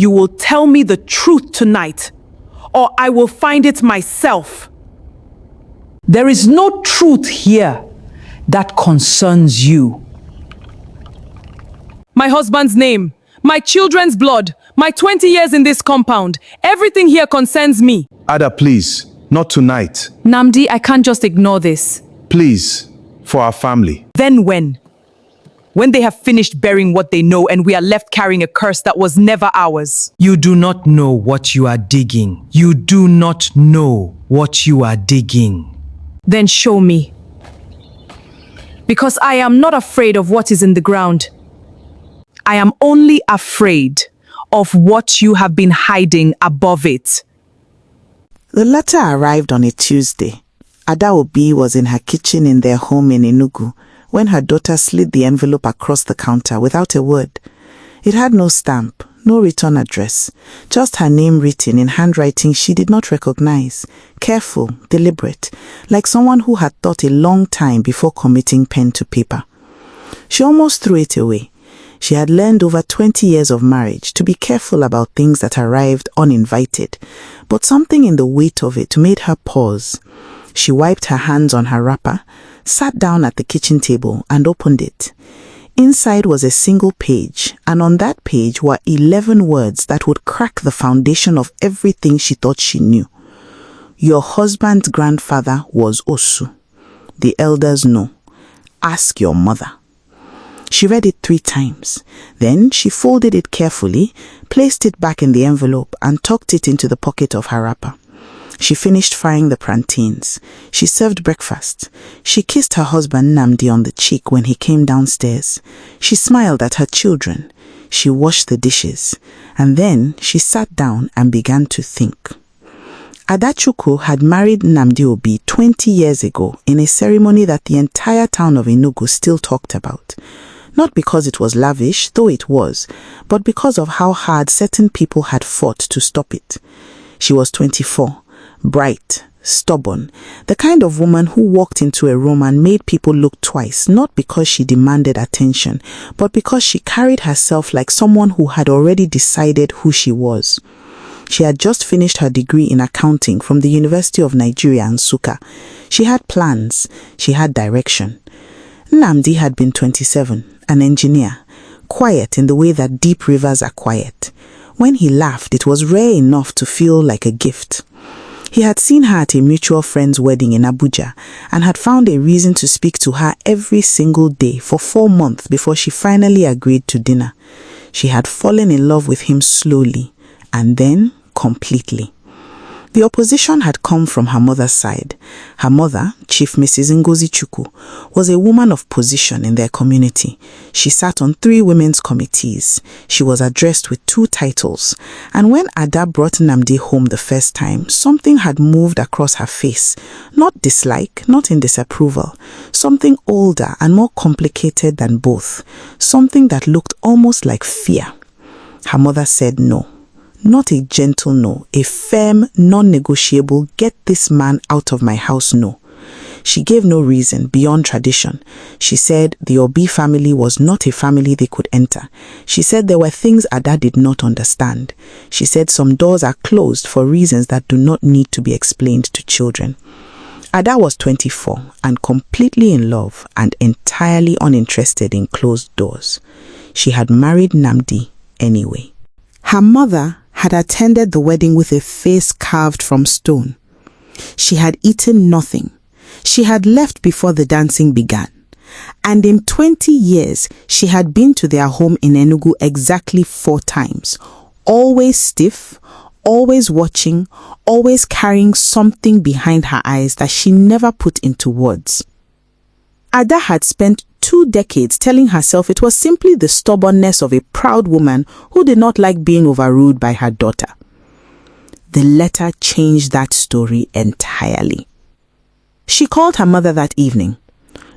You will tell me the truth tonight, or I will find it myself. There is no truth here that concerns you. My husband's name, my children's blood, my 20 years in this compound, everything here concerns me. Ada, please, not tonight. Namdi, I can't just ignore this. Please, for our family. Then when? When they have finished burying what they know and we are left carrying a curse that was never ours. You do not know what you are digging. You do not know what you are digging. Then show me. Because I am not afraid of what is in the ground. I am only afraid of what you have been hiding above it. The letter arrived on a Tuesday. Ada Obi was in her kitchen in their home in Enugu when her daughter slid the envelope across the counter without a word. It had no stamp, no return address, just her name written in handwriting she did not recognize, careful, deliberate, like someone who had thought a long time before committing pen to paper. She almost threw it away. She had learned over 20 years of marriage to be careful about things that arrived uninvited, but something in the weight of it made her pause. She wiped her hands on her wrapper, sat down at the kitchen table and opened it. Inside was a single page, and on that page were 11 words that would crack the foundation of everything she thought she knew. Your husband's grandfather was Osu. The elders know. Ask your mother. She read it 3 times. Then she folded it carefully, placed it back in the envelope and tucked it into the pocket of her wrapper. She finished frying the plantains. She served breakfast. She kissed her husband Namdi on the cheek when he came downstairs. She smiled at her children. She washed the dishes. And then she sat down and began to think. Adachuku had married Namdi Obi 20 years ago in a ceremony that the entire town of Enugu still talked about. Not because it was lavish, though it was, but because of how hard certain people had fought to stop it. She was 24. Bright, stubborn, the kind of woman who walked into a room and made people look twice, not because she demanded attention, but because she carried herself like someone who had already decided who she was. She had just finished her degree in accounting from the University of Nigeria, Nsukka. She had plans. She had direction. Namdi had been 27, an engineer, quiet in the way that deep rivers are quiet. When he laughed, it was rare enough to feel like a gift. He had seen her at a mutual friend's wedding in Abuja and had found a reason to speak to her every single day for 4 months before she finally agreed to dinner. She had fallen in love with him slowly and then completely. The opposition had come from her mother's side. Her mother, Chief Mrs. Ngozi Chukwu, was a woman of position in their community. She sat on 3 women's committees. She was addressed with 2 titles. And when Ada brought Namdi home the first time, something had moved across her face. Not dislike, not in disapproval. Something older and more complicated than both. Something that looked almost like fear. Her mother said no. Not a gentle no, a firm, non-negotiable, get this man out of my house no. She gave no reason beyond tradition. She said the Obi family was not a family they could enter. She said there were things Ada did not understand. She said some doors are closed for reasons that do not need to be explained to children. Ada was 24 and completely in love and entirely uninterested in closed doors. She had married Namdi anyway. Her mother had attended the wedding with a face carved from stone. She had eaten nothing. She had left before the dancing began. And in 20 years, she had been to their home in Enugu exactly 4 times. Always stiff, always watching, always carrying something behind her eyes that she never put into words. Ada had spent 2 decades telling herself it was simply the stubbornness of a proud woman who did not like being overruled by her daughter. The letter changed that story entirely. She called her mother that evening.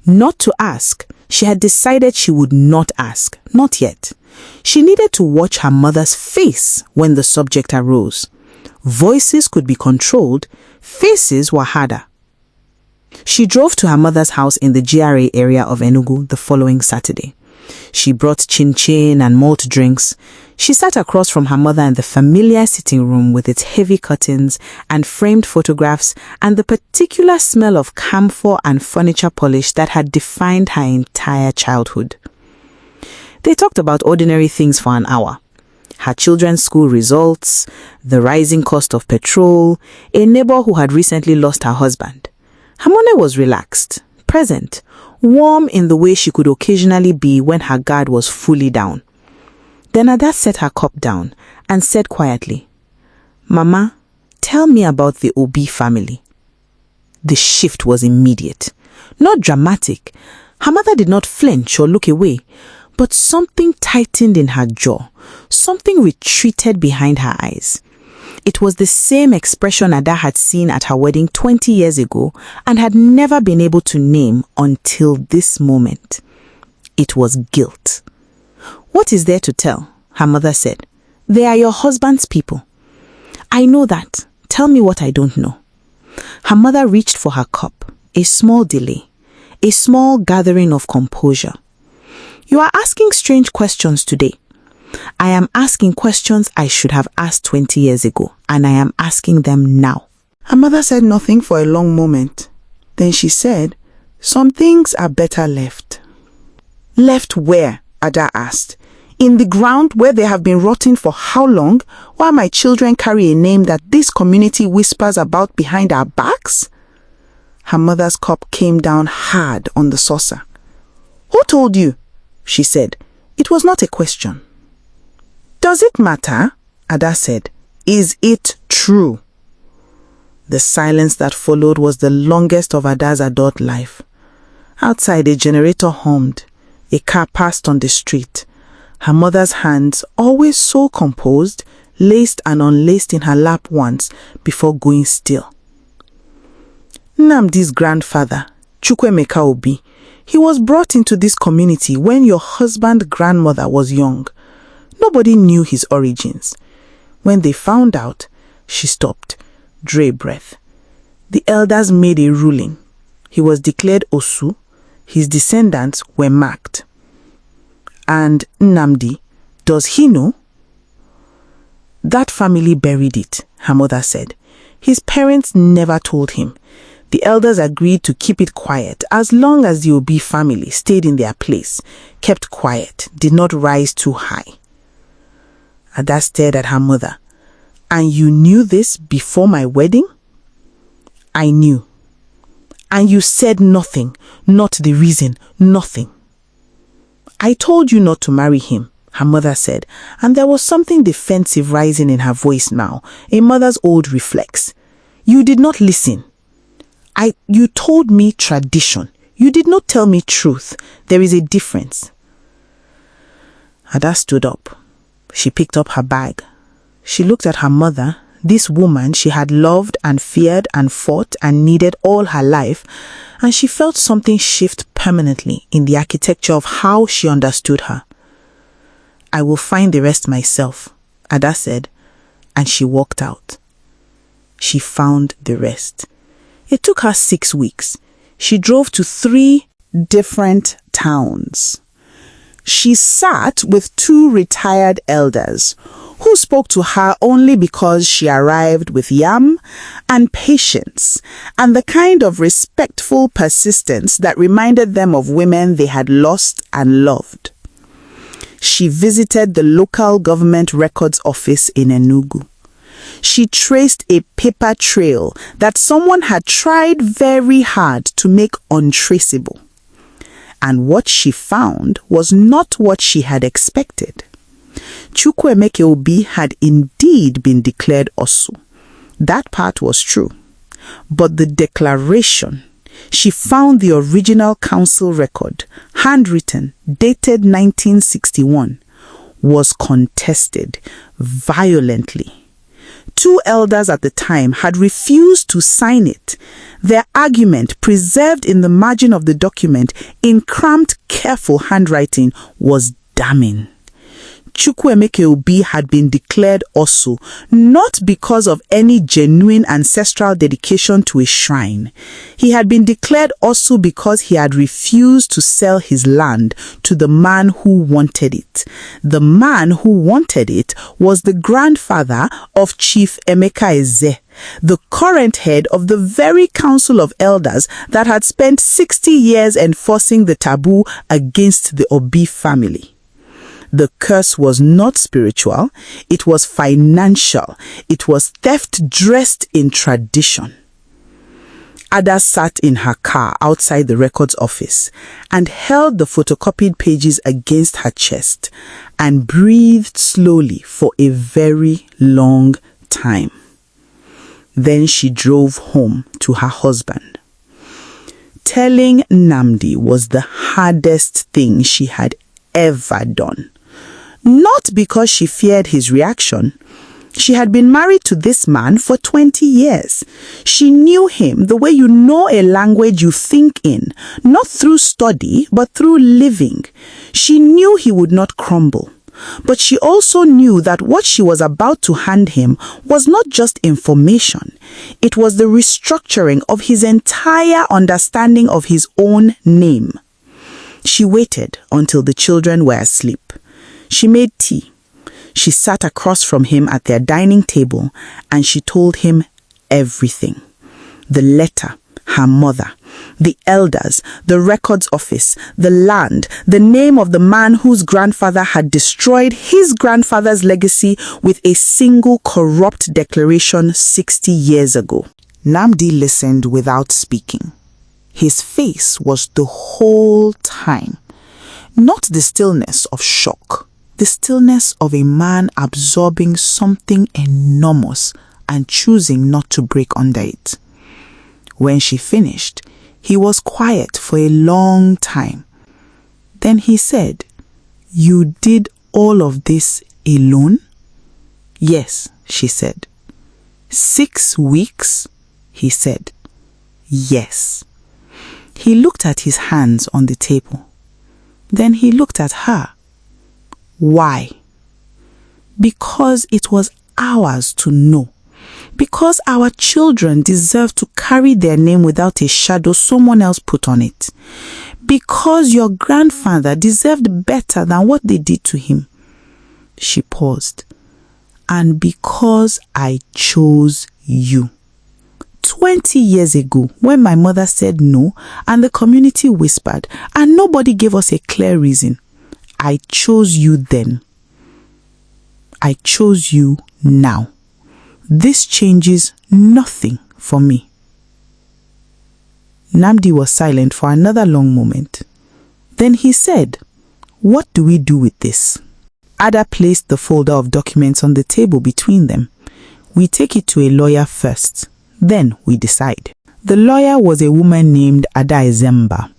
Not to ask. She had decided she would not ask. Not yet. She needed to watch her mother's face when the subject arose. Voices could be controlled. Faces were harder. She drove to her mother's house in the GRA area of Enugu the following Saturday. She brought chin-chin and malt drinks. She sat across from her mother in the familiar sitting room with its heavy curtains and framed photographs and the particular smell of camphor and furniture polish that had defined her entire childhood. They talked about ordinary things for an hour. Her children's school results, the rising cost of petrol, a neighbor who had recently lost her husband. Hamone was relaxed, present, warm in the way she could occasionally be when her guard was fully down. Then Ada set her cup down and said quietly, "Mama, tell me about the Obi family." The shift was immediate, not dramatic. Her mother did not flinch or look away, but something tightened in her jaw, something retreated behind her eyes. It was the same expression Ada had seen at her wedding 20 years ago and had never been able to name until this moment. It was guilt. "What is there to tell?" her mother said. "They are your husband's people." "I know that. Tell me what I don't know." Her mother reached for her cup, a small delay, a small gathering of composure. "You are asking strange questions today. I am asking questions I should have asked 20 years ago, and I am asking them now." Her mother said nothing for a long moment. Then she said, "Some things are better left." "Left where?" Ada asked. "In the ground where they have been rotting for how long, while my children carry a name that this community whispers about behind our backs?" Her mother's cup came down hard on the saucer. "Who told you?" she said. It was not a question. "Does it matter?" Ada said. "Is it true?" The silence that followed was the longest of Ada's adult life. Outside, a generator hummed. A car passed on the street. Her mother's hands, always so composed, laced and unlaced in her lap once before going still. "Nnamdi's grandfather, Chukwemeka Obi, he was brought into this community when your husband's grandmother was young. Nobody knew his origins. When they found out," she stopped, drew a breath. "The elders made a ruling. He was declared Osu. His descendants were marked." "And Nnamdi, does he know?" "That family buried it," her mother said. "His parents never told him. The elders agreed to keep it quiet as long as the Obi family stayed in their place, kept quiet, did not rise too high." Ada stared at her mother. "And you knew this before my wedding?" "I knew." "And you said nothing, not the reason, nothing." "I told you not to marry him," her mother said, and there was something defensive rising in her voice now, a mother's old reflex. "You did not listen. You told me tradition. You did not tell me truth. There is a difference." Ada stood up. She picked up her bag. She looked at her mother, this woman she had loved and feared and fought and needed all her life, and she felt something shift permanently in the architecture of how she understood her. "I will find the rest myself," Ada said, and she walked out. She found the rest. It took her 6 weeks. She drove to 3 different towns. She sat with 2 retired elders who spoke to her only because she arrived with yam and patience and the kind of respectful persistence that reminded them of women they had lost and loved. She visited the local government records office in Enugu. She traced a paper trail that someone had tried very hard to make untraceable. And what she found was not what she had expected. Chukwemeka Obi had indeed been declared Osu. That part was true. But the declaration, she found the original council record, handwritten, dated 1961, was contested violently. 2 elders at the time had refused to sign it. Their argument, preserved in the margin of the document in cramped, careful handwriting, was damning. Chukwuemeka Obi had been declared Osu not because of any genuine ancestral dedication to a shrine. He had been declared Osu because he had refused to sell his land to the man who wanted it. The man who wanted it was the grandfather of Chief Emeka Eze, the current head of the very council of elders that had spent 60 years enforcing the taboo against the Obi family. The curse was not spiritual, it was financial. It was theft dressed in tradition. Ada sat in her car outside the records office and held the photocopied pages against her chest and breathed slowly for a very long time. Then she drove home to her husband. Telling Nnamdi was the hardest thing she had ever done. Not because she feared his reaction. She had been married to this man for 20 years. She knew him the way you know a language you think in, not through study, but through living. She knew he would not crumble. But she also knew that what she was about to hand him was not just information. It was the restructuring of his entire understanding of his own name. She waited until the children were asleep. She made tea. She sat across from him at their dining table and she told him everything. The letter, her mother, the elders, the records office, the land, the name of the man whose grandfather had destroyed his grandfather's legacy with a single corrupt declaration 60 years ago. Nnamdi listened without speaking. His face was the whole time, not the stillness of shock, the stillness of a man absorbing something enormous and choosing not to break under it. When she finished, he was quiet for a long time. Then he said, "You did all of this alone?" "Yes," she said. 6 weeks? He said. "Yes." He looked at his hands on the table. Then he looked at her. Why? Because it was ours to know. Because our children deserve to carry their name without a shadow someone else put on it. Because your grandfather deserved better than what they did to him. She paused. And because I chose you. 20 years ago, when my mother said no and the community whispered and nobody gave us a clear reason, I chose you then. I chose you now. This changes nothing for me. Nnamdi was silent for another long moment. Then he said, "What do we do with this?" Ada placed the folder of documents on the table between them. "We take it to a lawyer first. Then we decide." The lawyer was a woman named Ada Ezemba.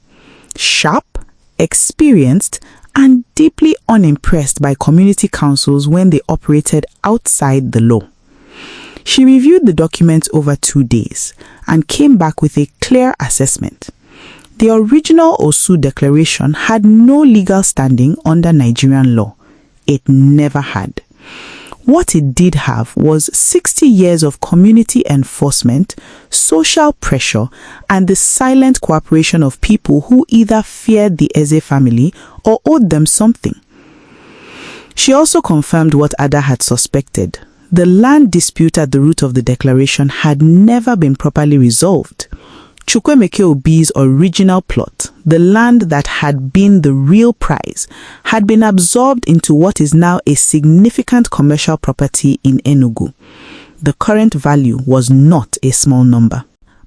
Sharp, experienced, and deeply unimpressed by community councils when they operated outside the law. She reviewed the documents over 2 days and came back with a clear assessment. The original Osu declaration had no legal standing under Nigerian law. It never had. What it did have was 60 years of community enforcement, social pressure, and the silent cooperation of people who either feared the Eze family or owed them something. She also confirmed what Ada had suspected. The land dispute at the root of the declaration had never been properly resolved. Chukwuemeka Obi's original plot, the land that had been the real prize, had been absorbed into what is now a significant commercial property in Enugu. The current value was not a small number.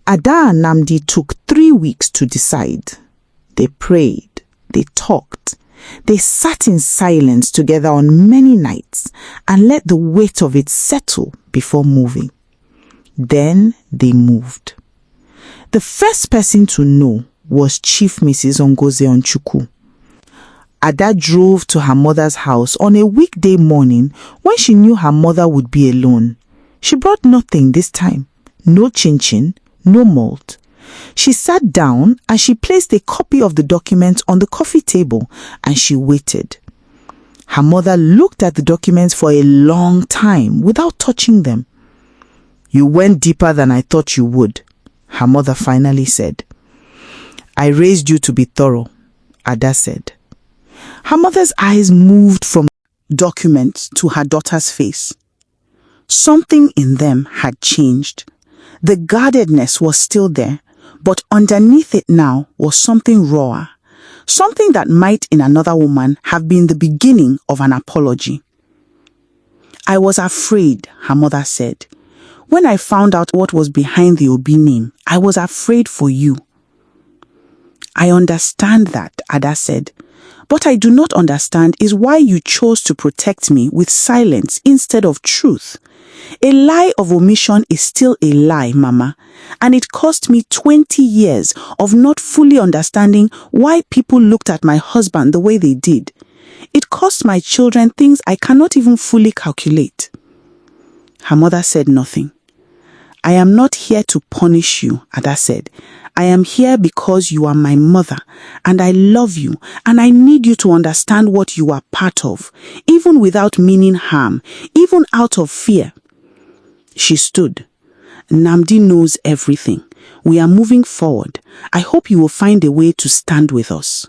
Ada and Nnamdi took 3 weeks to decide. They prayed, they talked, they sat in silence together on many nights and let the weight of it settle before moving. Then they moved. The first person to know was Chief Mrs. Ngozi Onchukwu. Ada drove to her mother's house on a weekday morning when she knew her mother would be alone. She brought nothing this time. No chin-chin, no malt. She sat down and she placed a copy of the document on the coffee table and she waited. Her mother looked at the documents for a long time without touching them. "You went deeper than I thought you would," her mother finally said. "I raised you to be thorough," Ada said. Her mother's eyes moved from documents to her daughter's face. Something in them had changed. The guardedness was still there, but underneath it now was something rawer, something that might in another woman have been the beginning of an apology. "I was afraid," her mother said. "When I found out what was behind the Obi name, I was afraid for you." "I understand that," Ada said. "What I do not understand is why you chose to protect me with silence instead of truth. A lie of omission is still a lie, Mama, and it cost me 20 years of not fully understanding why people looked at my husband the way they did. It cost my children things I cannot even fully calculate." Her mother said nothing. "I am not here to punish you," Ada said. "I am here because you are my mother, and I love you, and I need you to understand what you are part of, even without meaning harm, even out of fear." She stood. "Nnamdi knows everything. We are moving forward. I hope you will find a way to stand with us."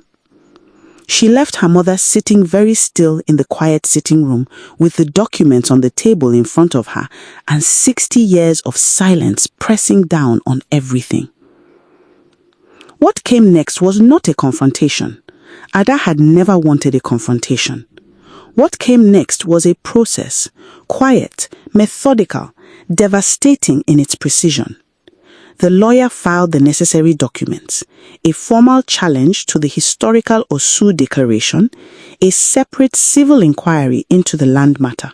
She left her mother sitting very still in the quiet sitting room with the documents on the table in front of her and 60 years of silence pressing down on everything. What came next was not a confrontation. Ada had never wanted a confrontation. What came next was a process, quiet, methodical, devastating in its precision. The lawyer filed the necessary documents, a formal challenge to the historical Osu declaration, a separate civil inquiry into the land matter.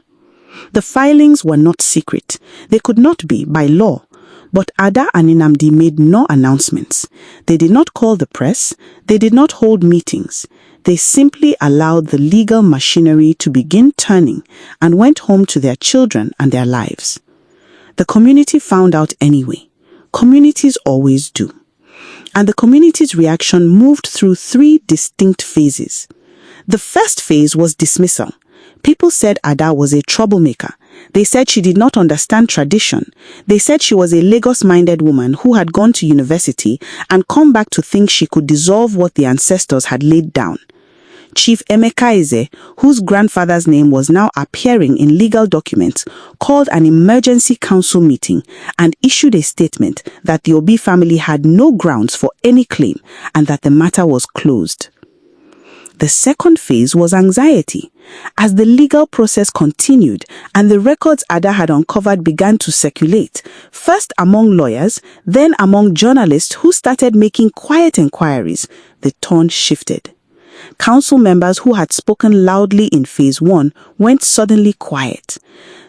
The filings were not secret. They could not be by law. But Ada and Nnamdi made no announcements. They did not call the press. They did not hold meetings. They simply allowed the legal machinery to begin turning and went home to their children and their lives. The community found out anyway. Communities always do. And the community's reaction moved through 3 distinct phases. The first phase was dismissal. People said Ada was a troublemaker. They said she did not understand tradition. They said she was a Lagos-minded woman who had gone to university and come back to think she could dissolve what the ancestors had laid down. Chief Emeka Eze, whose grandfather's name was now appearing in legal documents, called an emergency council meeting and issued a statement that the Obi family had no grounds for any claim and that the matter was closed. The second phase was anxiety. As the legal process continued and the records Ada had uncovered began to circulate, first among lawyers, then among journalists who started making quiet inquiries, the tone shifted. Council members who had spoken loudly in phase 1 went suddenly quiet.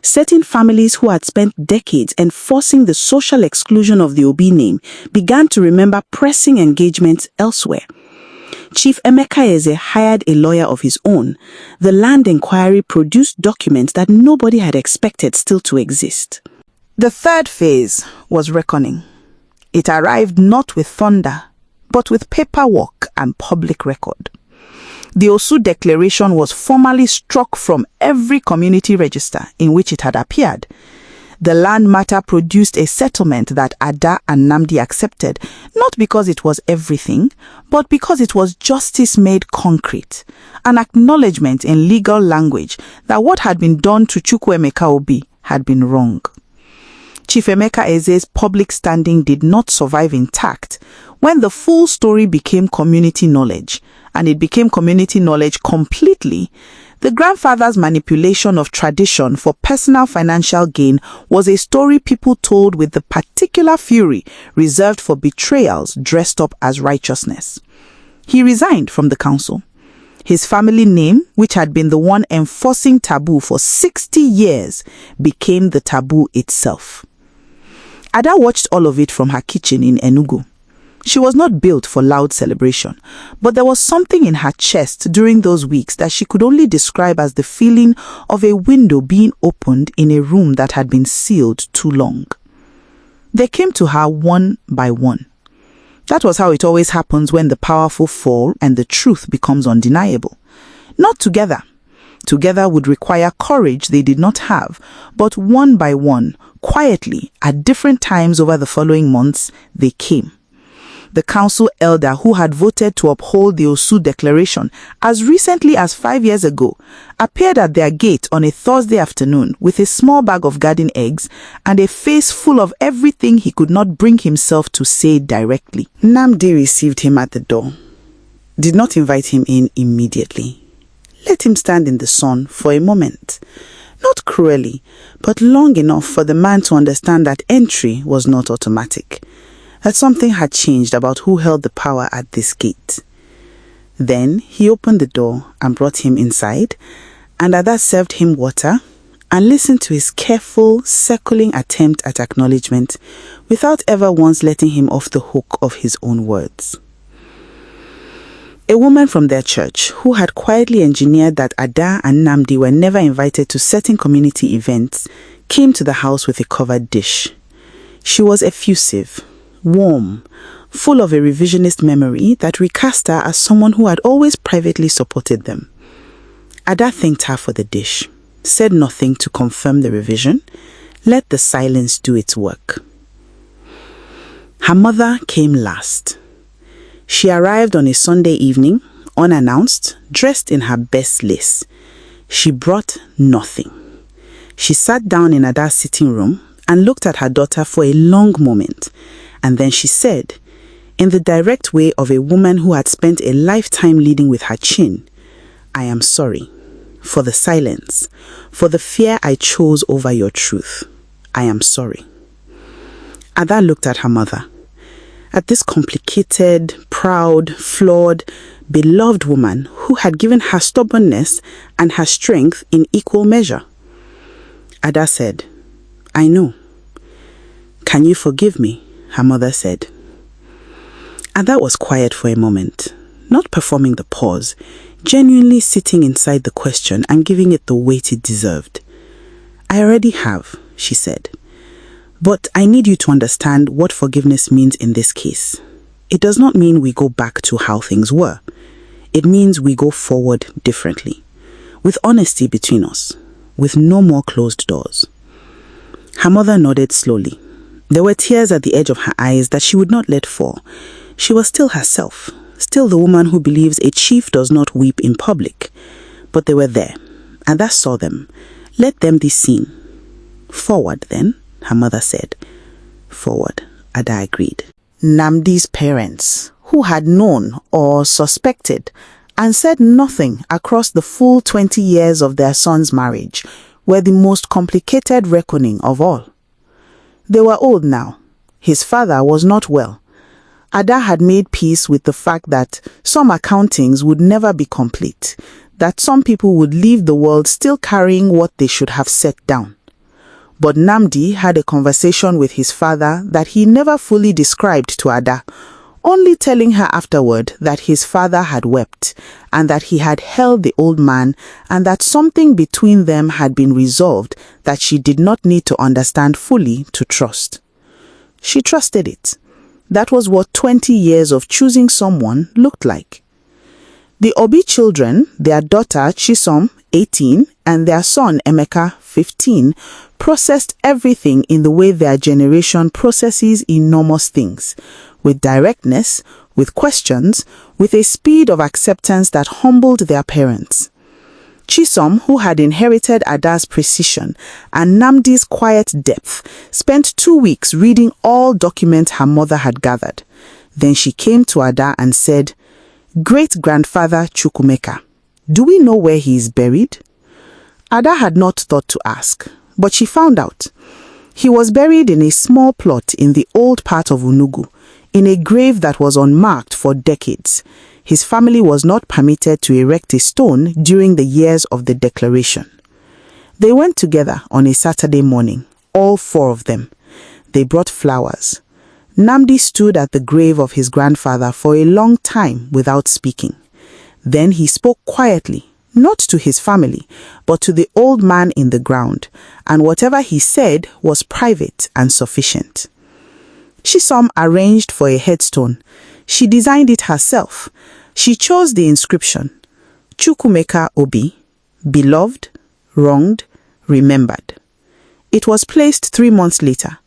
Certain families who had spent decades enforcing the social exclusion of the Obi name began to remember pressing engagements elsewhere. Chief Emeka Eze hired a lawyer of his own. The land inquiry produced documents that nobody had expected still to exist. The third phase was reckoning. It arrived not with thunder, but with paperwork and public record. The Osu Declaration was formally struck from every community register in which it had appeared. The land matter produced a settlement that Ada and Nnamdi accepted, not because it was everything, but because it was justice made concrete, an acknowledgement in legal language that what had been done to Chukwuemeka Obi had been wrong. Chief Emeka Eze's public standing did not survive intact when the full story became community knowledge, and it became community knowledge completely. The grandfather's manipulation of tradition for personal financial gain was a story people told with the particular fury reserved for betrayals dressed up as righteousness. He resigned from the council. His family name, which had been the one enforcing taboo for 60 years, became the taboo itself. Ada watched all of it from her kitchen in Enugu. She was not built for loud celebration, but there was something in her chest during those weeks that she could only describe as the feeling of a window being opened in a room that had been sealed too long. They came to her one by one. That was how it always happens when the powerful fall and the truth becomes undeniable. Not together. together would require courage they did not have, but one by one, quietly, at different times over the following months, they came. The council elder who had voted to uphold the Osu Declaration as recently as 5 years ago appeared at their gate on a Thursday afternoon with a small bag of garden eggs and a face full of everything he could not bring himself to say directly. Nnamdi received him at the door, did not invite him in immediately. Let him stand in the sun for a moment, not cruelly, but long enough for the man to understand that entry was not automatic, that something had changed about who held the power at this gate. Then he opened the door and brought him inside, and Ada served him water and listened to his careful, circling attempt at acknowledgement without ever once letting him off the hook of his own words. A woman from their church who had quietly engineered that Ada and Nnamdi were never invited to certain community events came to the house with a covered dish. She was effusive, warm, full of a revisionist memory that recast her as someone who had always privately supported them. Ada thanked her for the dish, said nothing to confirm the revision, let the silence do its work. Her mother came last. She arrived on a Sunday evening, unannounced, dressed in her best lace. She brought nothing. She sat down in Ada's sitting room and looked at her daughter for a long moment, and then she said, in the direct way of a woman who had spent a lifetime leading with her chin, "I am sorry for the silence, for the fear I chose over your truth. I am sorry." Ada looked at her mother, at this complicated, proud, flawed, beloved woman who had given her stubbornness and her strength in equal measure. Ada said, "I know." "Can you forgive me?" her mother said. Ada was quiet for a moment, not performing the pause, genuinely sitting inside the question and giving it the weight it deserved. "I already have," she said. "But I need you to understand what forgiveness means in this case. It does not mean we go back to how things were. It means we go forward differently, with honesty between us, with no more closed doors." Her mother nodded slowly. There were tears at the edge of her eyes that she would not let fall. She was still herself, still the woman who believes a chief does not weep in public. But they were there, and Ada saw them. Let them be seen. "Forward, then," her mother said. "Forward," Ada agreed. Nnamdi's parents, who had known or suspected and said nothing across the full 20 years of their son's marriage, were the most complicated reckoning of all. They were old now. His father was not well. Ada had made peace with the fact that some accountings would never be complete, that some people would leave the world still carrying what they should have set down. But Nnamdi had a conversation with his father that he never fully described to Ada, only telling her afterward that his father had wept and that he had held the old man and that something between them had been resolved that she did not need to understand fully to trust. She trusted it. That was what 20 years of choosing someone looked like. The Obi children, their daughter Chisom, 18, and their son Emeka, 15, processed everything in the way their generation processes enormous things, with directness, with questions, with a speed of acceptance that humbled their parents. Chisom, who had inherited Ada's precision and Nnamdi's quiet depth, spent 2 weeks reading all documents her mother had gathered. Then she came to Ada and said, "Great-grandfather Chukwumeka, do we know where he is buried?" Ada had not thought to ask, but she found out. He was buried in a small plot in the old part of Unugu, in a grave that was unmarked for decades. His family was not permitted to erect a stone during the years of the declaration. They went together on a Saturday morning, all 4 of them. They brought flowers. Nnamdi stood at the grave of his grandfather for a long time without speaking. Then he spoke quietly, not to his family, but to the old man in the ground, and whatever he said was private and sufficient. Chisom arranged for a headstone. She designed it herself. She chose the inscription, Chukwumeka Obi, Beloved, wronged, remembered. It was placed 3 months later.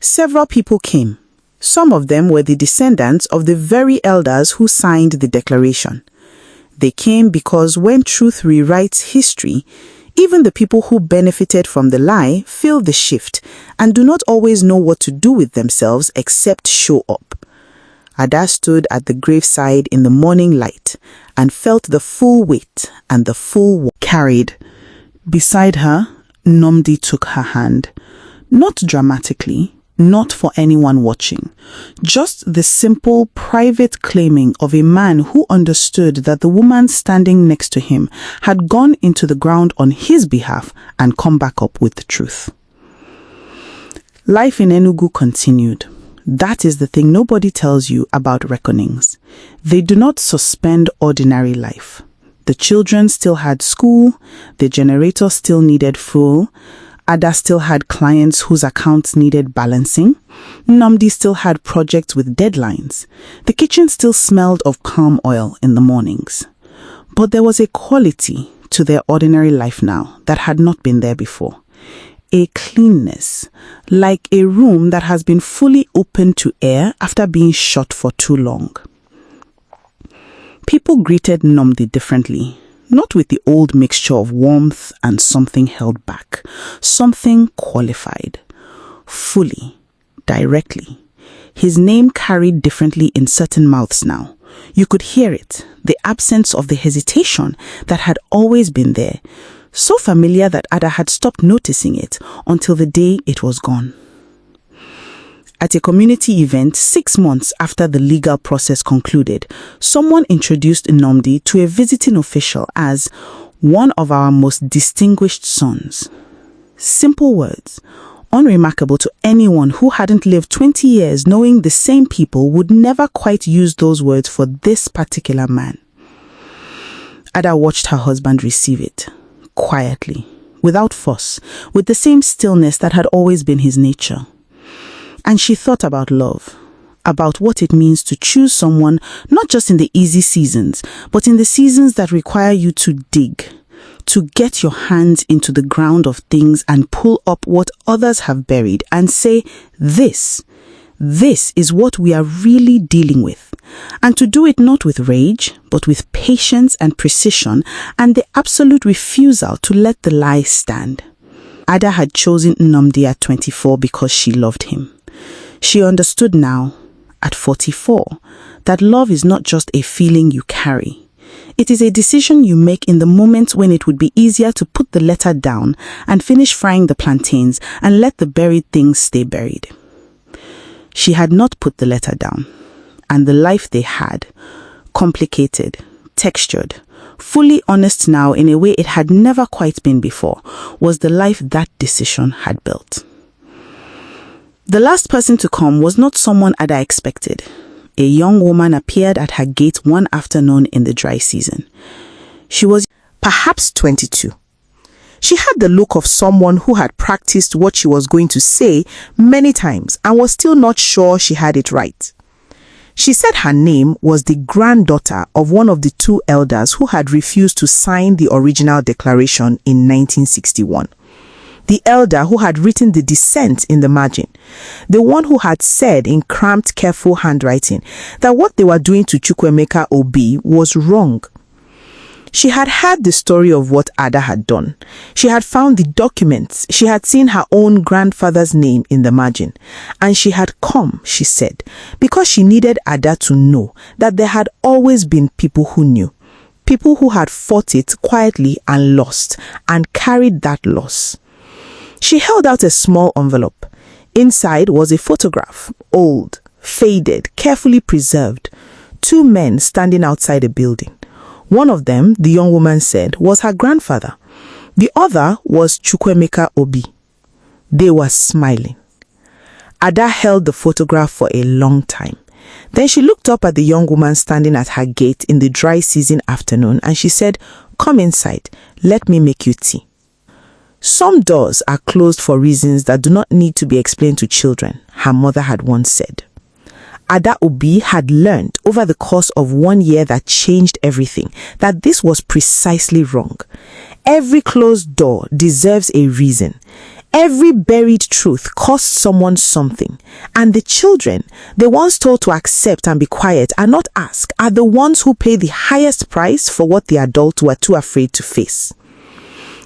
Several people came. Some of them were the descendants of the very elders who signed the declaration. They came because when truth rewrites history, even the people who benefited from the lie feel the shift and do not always know what to do with themselves except show up. Ada stood at the graveside in the morning light and felt the full weight and the full carried. Beside her, Nnamdi took her hand. Not dramatically, not for anyone watching. Just the simple, private claiming of a man who understood that the woman standing next to him had gone into the ground on his behalf and come back up with the truth. Life in Enugu continued. That is the thing nobody tells you about reckonings. They do not suspend ordinary life. The children still had school, the generator still needed fuel, Ada still had clients whose accounts needed balancing, Nnamdi still had projects with deadlines, the kitchen still smelled of palm oil in the mornings. But there was a quality to their ordinary life now that had not been there before. A cleanness, like a room that has been fully opened to air after being shut for too long. People greeted Nnamdi differently, not with the old mixture of warmth and something held back, something qualified, fully, directly. His name carried differently in certain mouths now. You could hear it, the absence of the hesitation that had always been there, so familiar that Ada had stopped noticing it until the day it was gone. At a community event 6 months after the legal process concluded, someone introduced Nnamdi to a visiting official as one of our most distinguished sons. Simple words, unremarkable to anyone who hadn't lived 20 years knowing the same people would never quite use those words for this particular man. Ada watched her husband receive it, quietly, without fuss, with the same stillness that had always been his nature. And she thought about love, about what it means to choose someone not just in the easy seasons, but in the seasons that require you to dig, to get your hands into the ground of things and pull up what others have buried and say, this is what we are really dealing with. And to do it not with rage, but with patience and precision and the absolute refusal to let the lie stand. Ada had chosen Nnamdi at 24 because she loved him. She understood now, at 44, that love is not just a feeling you carry. It is a decision you make in the moments when it would be easier to put the letter down and finish frying the plantains and let the buried things stay buried. She had not put the letter down, and the life they had, complicated, textured, fully honest now in a way it had never quite been before, was the life that decision had built. The last person to come was not someone Ada expected. A young woman appeared at her gate one afternoon in the dry season. She was perhaps 22. She had the look of someone who had practiced what she was going to say many times and was still not sure she had it right. She said her name was the granddaughter of one of the 2 elders who had refused to sign the original declaration in 1961. The elder who had written the dissent in the margin, the one who had said in cramped, careful handwriting that what they were doing to Chukwuemeka Obi was wrong. She had heard the story of what Ada had done. She had found the documents. She had seen her own grandfather's name in the margin. And she had come, she said, because she needed Ada to know that there had always been people who knew. People who had fought it quietly and lost, and carried that loss. She held out a small envelope. Inside was a photograph, old, faded, carefully preserved. 2 men standing outside a building. One of them, the young woman said, was her grandfather. The other was Chukwuemeka Obi. They were smiling. Ada held the photograph for a long time. Then she looked up at the young woman standing at her gate in the dry season afternoon and she said, "Come inside, let me make you tea." Some doors are closed for reasons that do not need to be explained to children, her mother had once said. Ada Obi had learned over the course of 1 year that changed everything, that this was precisely wrong. every closed door deserves a reason. Every buried truth costs someone something. And the children, the ones told to accept and be quiet and not ask, are the ones who pay the highest price for what the adults were too afraid to face.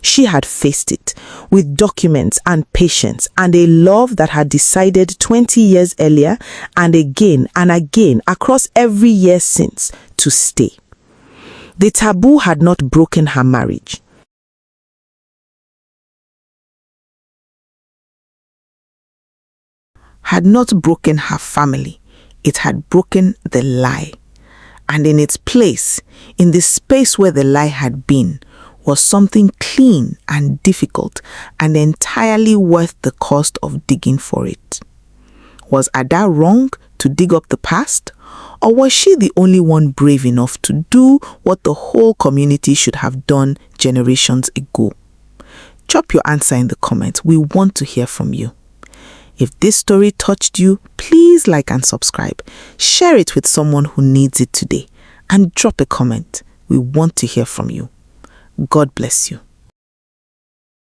She had faced it with documents and patience and a love that had decided 20 years earlier and again across every year since to stay. The taboo had not broken her marriage. Had not broken her family. It had broken the lie. And in its place, in the space where the lie had been, was something clean and difficult and entirely worth the cost of digging for it. Was Ada wrong to dig up the past? Or was she the only one brave enough to do what the whole community should have done generations ago? Drop your answer in the comments. We want to hear from you. If this story touched you, please like and subscribe. Share it with someone who needs it today. And drop a comment. We want to hear from you. God bless you.